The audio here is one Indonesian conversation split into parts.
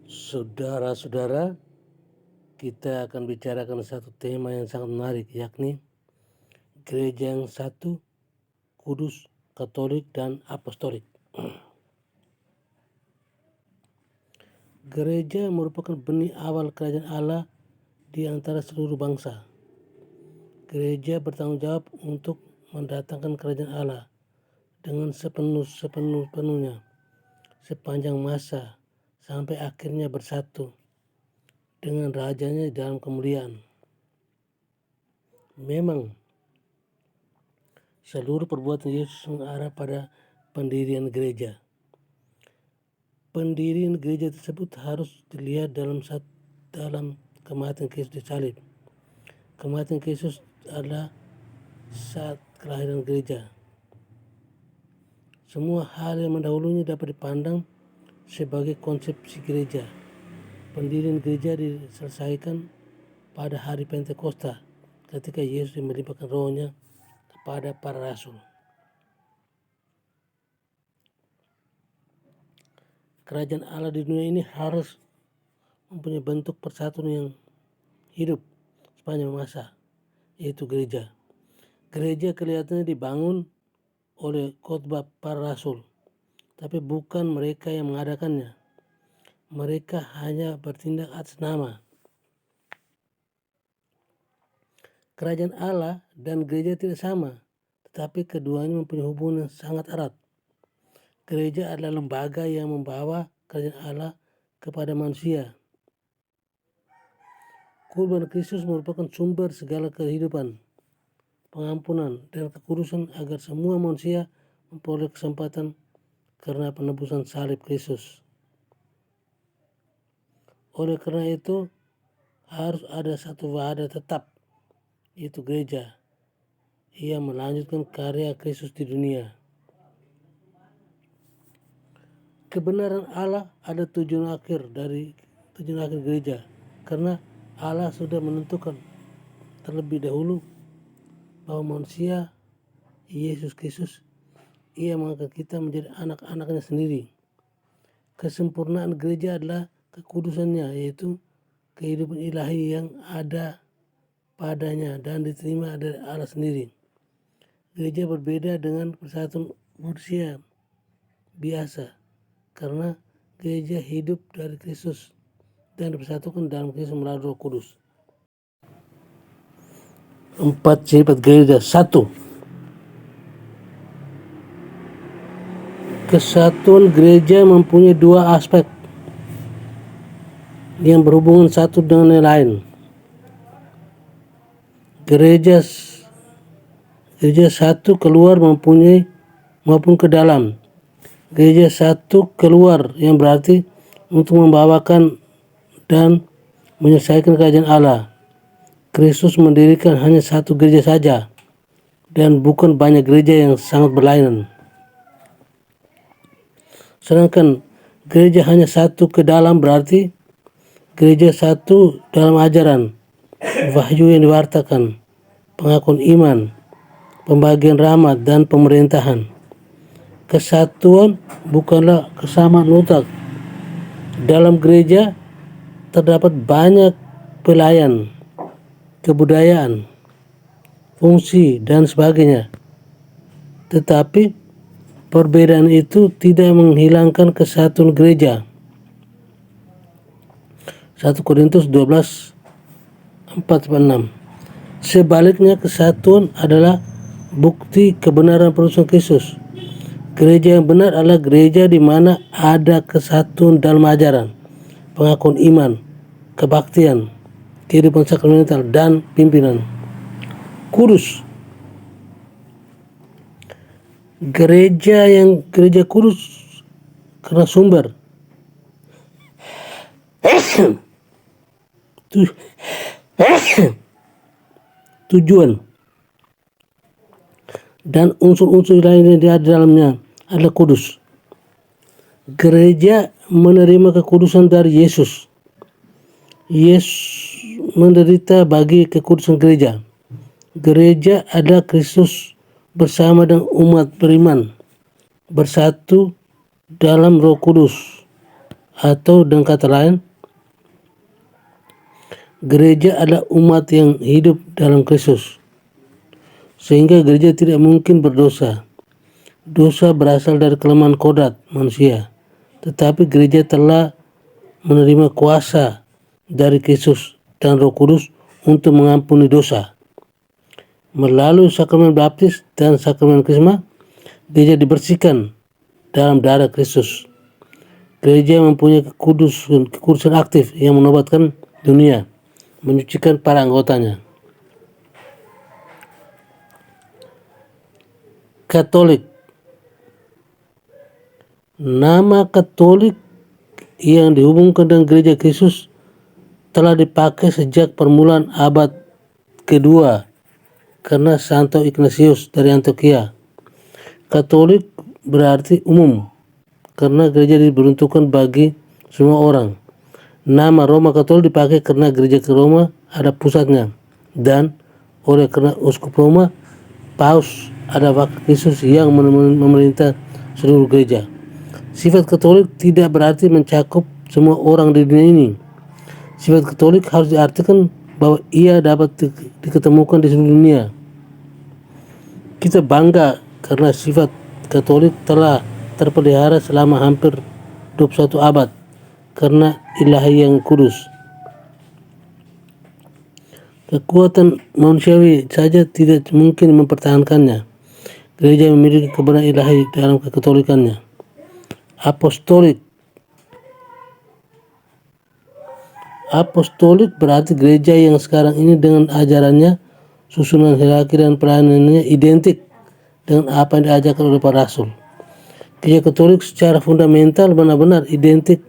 Saudara-saudara, kita akan bicarakan satu tema yang sangat menarik, yakni gereja yang satu, kudus, katolik, dan apostolik. Gereja merupakan benih awal kerajaan Allah di antara seluruh bangsa. Gereja bertanggung jawab untuk mendatangkan kerajaan Allah dengan sepenuhnya sepanjang masa sampai akhirnya bersatu dengan rajanya dalam kemuliaan. Memang seluruh perbuatan Yesus mengarah pada pendirian gereja. Pendirian gereja tersebut harus dilihat dalam kematian Kristus di salib. Kematian Kristus adalah saat kelahiran gereja. Semua hal yang mendahulunya dapat dipandang sebagai konsepsi gereja. Pendirian gereja diselesaikan pada hari Pentakosta ketika Yesus melimpahkan rohnya kepada para rasul. Kerajaan Allah di dunia ini harus mempunyai bentuk persatuan yang hidup sepanjang masa, yaitu gereja. Gereja kelihatannya dibangun oleh khotbah para rasul, tapi bukan mereka yang mengadakannya. Mereka hanya bertindak atas nama. Kerajaan Allah dan gereja tidak sama, tetapi keduanya mempunyai hubungan yang sangat erat. Gereja adalah lembaga yang membawa kerajaan Allah kepada manusia. Kurban Kristus merupakan sumber segala kehidupan, pengampunan, dan kekudusan agar semua manusia memperoleh kesempatan karena penebusan salib Kristus. Oleh karena itu, harus ada satu wadah tetap, yaitu gereja. Ia melanjutkan karya Kristus di dunia. Kebenaran Allah ada tujuan akhir gereja, karena Allah sudah menentukan terlebih dahulu bahwa manusia, Yesus Kristus, ia mengangkat kita menjadi anak-anaknya sendiri. Kesempurnaan gereja adalah kekudusannya, yaitu kehidupan ilahi yang ada padanya dan diterima dari Allah sendiri. Gereja berbeda dengan persatuan manusia biasa karena gereja hidup dari Kristus dan dipersatukan dalam Kristus melalui Roh Kudus. 4 sifat gereja. 1. Kesatuan gereja mempunyai dua aspek yang berhubungan satu dengan yang lain. Gereja satu keluar maupun ke dalam. Gereja satu keluar yang berarti untuk membawakan dan menyelesaikan kerajaan Allah. Kristus mendirikan hanya satu gereja saja dan bukan banyak gereja yang sangat berlainan. Sedangkan gereja hanya satu ke dalam berarti gereja satu dalam ajaran, wahyu yang diwartakan, pengakuan iman, pembagian rahmat, dan pemerintahan. Kesatuan bukanlah kesamaan mutlak. Dalam gereja terdapat banyak pelayan, kebudayaan, fungsi, dan sebagainya. Tetapi perbedaan itu tidak menghilangkan kesatuan gereja. 1 Korintus 12:4-6. Sebaliknya, kesatuan adalah bukti kebenaran perusahaan Kristus. Gereja yang benar adalah gereja di mana ada kesatuan dalam ajaran, pengakuan iman, kebaktian, kehidupan sakramental, dan pimpinan. Kudus. Gereja kudus karena sumber, tujuan, dan unsur-unsur lain yang ada di dalamnya adalah kudus. Gereja menerima kekudusan dari Yesus. Yesus menderita bagi kekudusan gereja. Gereja adalah Kristus bersama dengan umat beriman, bersatu dalam Roh Kudus. Atau dengan kata lain, gereja adalah umat yang hidup dalam Kristus, sehingga gereja tidak mungkin berdosa. Dosa berasal dari kelemahan kodrat manusia, tetapi gereja telah menerima kuasa dari Kristus dan Roh Kudus untuk mengampuni dosa. Melalui sakramen baptis dan sakramen krisma, gereja dibersihkan dalam darah Kristus. Gereja mempunyai kekudusan aktif yang menobatkan dunia, menyucikan para anggotanya. Katolik. Nama Katolik yang dihubungkan dengan gereja Kristus telah dipakai sejak permulaan abad kedua karena Santo Ignatius dari Antioquia. Katolik berarti umum karena gereja diperuntukkan bagi semua orang. Nama Roma Katolik dipakai karena gereja ke Roma ada pusatnya, dan oleh karena uskup Roma, Paus ada wakil Kristus yang memerintah seluruh gereja. Sifat Katolik tidak berarti mencakup semua orang di dunia ini. Sifat Katolik harus diartikan bahwa ia dapat diketemukan di seluruh dunia. Kita bangga karena sifat Katolik telah terpelihara selama hampir 21 abad karena ilahi yang kudus. Kekuatan manusiawi saja tidak mungkin mempertahankannya. Gereja memiliki kebenaran ilahi dalam kekatolikannya. Apostolik berarti gereja yang sekarang ini dengan ajarannya, susunan hierarki dan pelayanannya identik dengan apa yang diajarkan oleh para rasul. Gereja Katolik secara fundamental benar-benar identik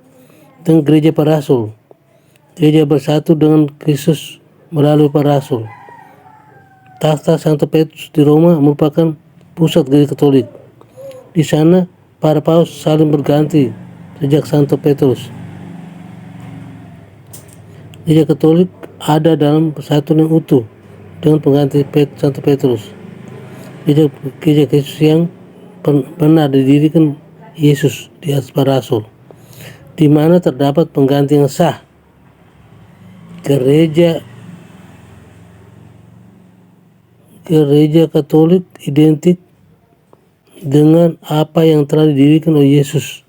dengan gereja para rasul. Gereja bersatu dengan Kristus melalui para rasul. Tahta Santo Petrus di Roma merupakan pusat gereja Katolik. Di sana para paus saling berganti sejak Santo Petrus. Gereja Katolik ada dalam persatuan yang utuh dengan pengganti Santo Petrus. Gereja Kristus yang benar didirikan Yesus di atas para rasul, di mana terdapat pengganti yang sah. Gereja Katolik identik dengan apa yang telah didirikan oleh Yesus.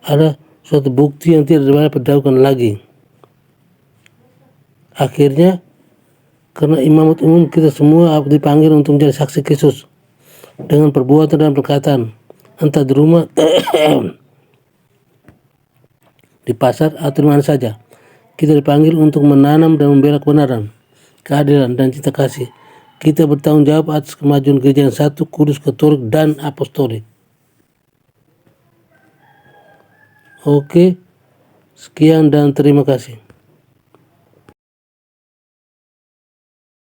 Ada suatu bukti yang tidak dapat diragukan lagi. Akhirnya, karena imamat umum kita semua dipanggil untuk menjadi saksi Kristus dengan perbuatan dan perkataan, entah di rumah, di pasar, atau di mana saja. Kita dipanggil untuk menanam dan membela kebenaran, keadilan, dan cinta kasih. Kita bertanggung jawab atas kemajuan gereja yang satu, kudus, Katolik, dan apostolik. Oke, sekian dan terima kasih.